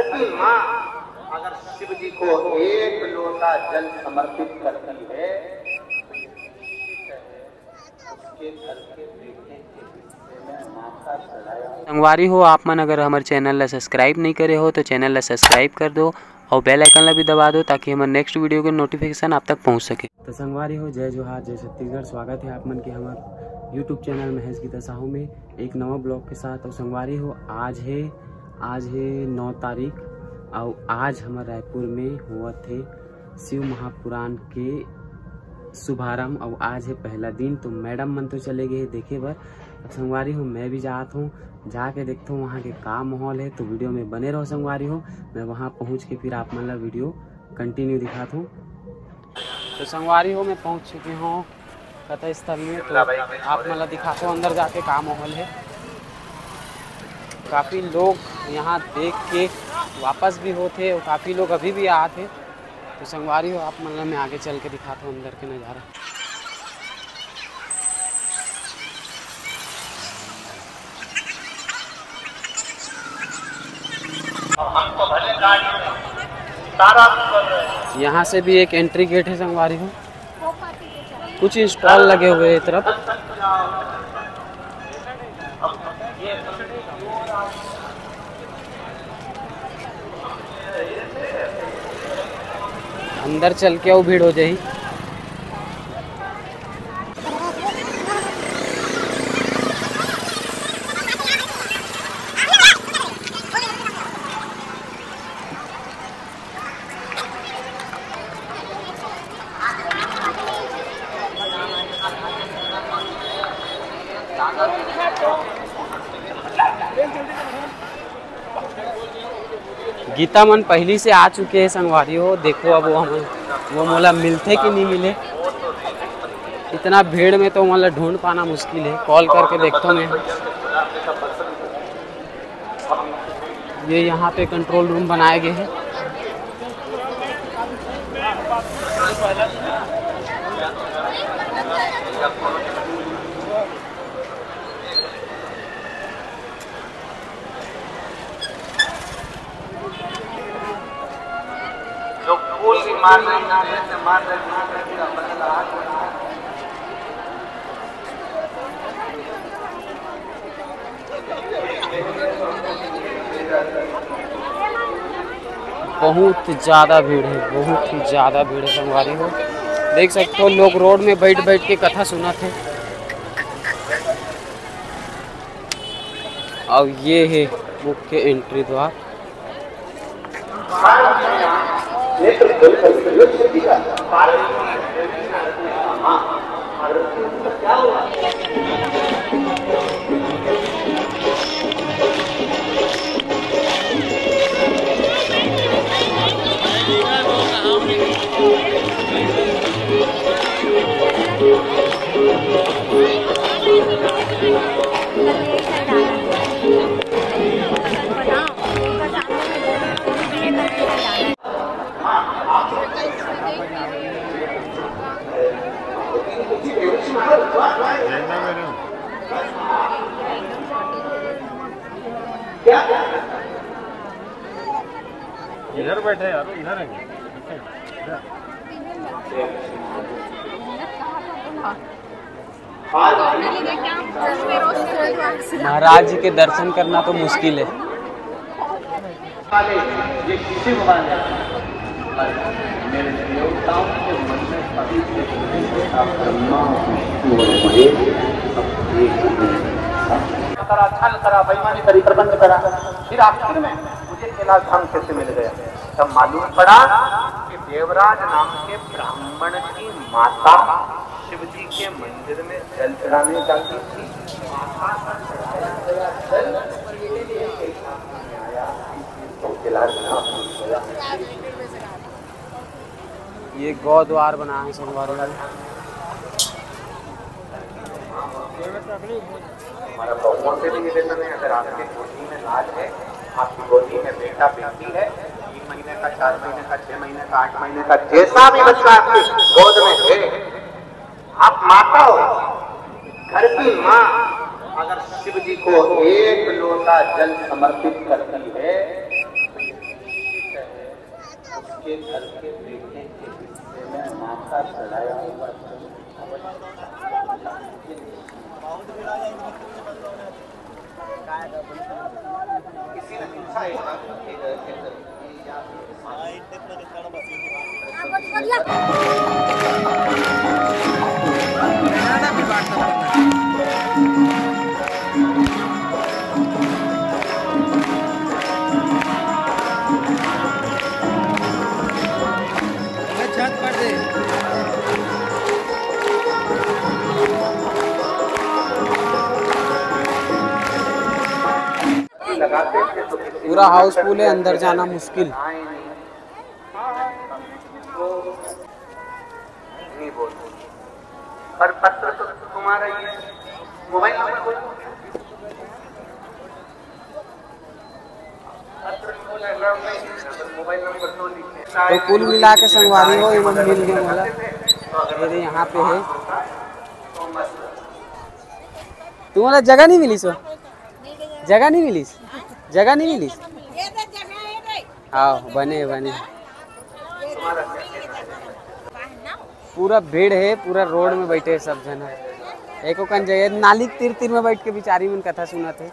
घर की माँ अगर शिव जी को एक लोटा जल समर्पित करती है तो ये निश्चित है उसके घर के बेटे के हिस्से में माता चढ़ाया। संगवारी हो आप मन अगर हमारे चैनल ला सब्सक्राइब नहीं करे हो तो चैनल ला सब्सक्राइब कर दो और बेल आइकन ला भी दबा दो ताकि हमारे नेक्स्ट वीडियो के नोटिफिकेशन आप तक पहुंच सके। तो संगवारी हो जय जोहार जय छत्तीसगढ़, स्वागत है आप मन के हमारे यूट्यूब चैनल महेश गीता साहू में एक नवा ब्लॉग के साथ। और संगवारी हो आज है 9 तारीख और आज हमारे रायपुर में हुआ थे शिव महापुराण के शुभारंभ और आज है पहला दिन। तो मैडम मन तो चले गए देखे बर, अब संगवारी हो मैं भी जात हूँ, जाके देखता हूँ वहाँ के का माहौल है। तो वीडियो में बने रहो संगवारी हो, मैं वहाँ पहुँच के फिर आप मन ला वीडियो कंटिन्यू दिखाता हूँ। तो संगवारी हो मैं पहुँच चुकी हूँ कथा स्थल में, तो आप मन ला दिखाता हूँ अंदर जाके का माहौल है। काफ़ी लोग यहाँ देख के वापस भी होते और काफ़ी लोग अभी भी आते। तो संगवारी हो आप मतलब मैं आगे चल के दिखाता हूँ अंदर के नज़ारा। यहाँ से भी एक एंट्री गेट है संगवारी हो, कुछ स्टॉल लगे हुए हैं तरफ। अंदर चल के वो भीड़ हो जाए। गीता मन पहली से आ चुके हैं संगवारी हो, देखो अब वो मोला मिलते कि नहीं मिले। इतना भीड़ में तो मतलब ढूंढ पाना मुश्किल है, कॉल करके देखता हूँ मैं। ये यहाँ पे कंट्रोल रूम बनाए गए हैं। जो फूल भी मार रहे बहुत ज़्यादा भीड़ है, बहुत ही ज़्यादा भीड़ है संगवारी हो। देख सकते हो लोग रोड में बैठ बैठ के कथा सुना थे। और ये है मुख्य एंट्री द्वार। इधर बैठे यार, इधर है। महाराज जी के दर्शन करना तो मुश्किल है। ये किसी भगवान मेरे देवताओं के मन में कभी से ब्रह्मा करा, छल करा, बेईमानी करी, प्रबंध करा, फिर आखिर में मुझे कैलाश धाम कैसे मिल गया। तब मालूम पड़ा कि देवराज नाम के ब्राह्मण की माता शिव जी के मंदिर में जल चढ़ाने जाती थी। माता का चढ़ाया गया जल ये गौ द्वार बना है संगवारी में। हमारा बहुओं से भी निवेदन है, अगर आपके गोदी में लाल है, आपकी गोदी में बेटा बेटी है, 3 महीने का, 4 महीने का, 6 महीने का, 8 महीने का, जैसा भी बच्चा आपकी गोद में है, आप माता हो। घर की माँ अगर शिव जी को एक लोटा जल समर्पित करती है तो ये पूरा हाउसफुल है, अंदर जाना मुश्किल। नहीं बोल पर पत्र तो तुम्हारा ही है, मोबाइल नंबर बोलो। मोबाइल नंबर तो लिखे तो कुल मिला के संगवारी हो एवं मिल गए वाला मेरे यहाँ पे है। तुम्हारा जगह नहीं मिली सो, जगह नहीं मिली, जगह नहीं मिली। हाँ बने बने पूरा भीड़ है, पूरा रोड में बैठे सब जन। एको कन जगह नाली तीर तीर में बैठ के बिचारी में कथा सुना थे।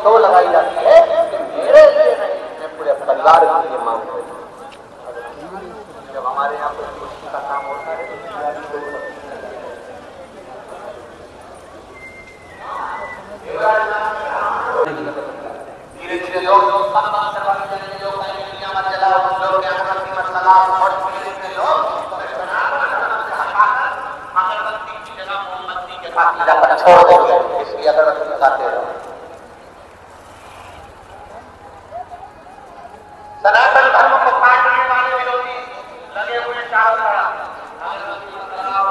तो लगाई जाती है मेरे लिए नहीं, मैं पूरे परिवार के लिए मांग रही हूँ। जब हमारे यहाँ पर का काम होता है धीरे धीरे लोग छोड़ देंगे, इसलिए अगरबत्ती खाते रहो। सनातन धर्म को काटने वाले विरोधी लगे हुए चारों तरफ,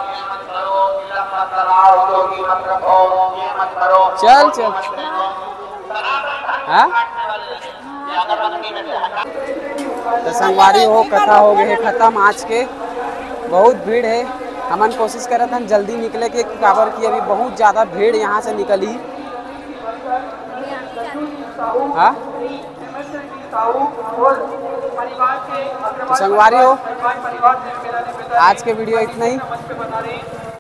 ये मत करो, तिलक मत लगाओ, जोगी मत रखो, ये मत करो, चल चल हाँ तो संगवारी हो कथा हो गए खत्म आज के। बहुत भीड़ है, हमन कोशिश कर रहे थे हम जल्दी निकले के काबर की अभी बहुत ज़्यादा भीड़ यहाँ से निकली। हाँ तो संगवारी हो आज के वीडियो इतना ही।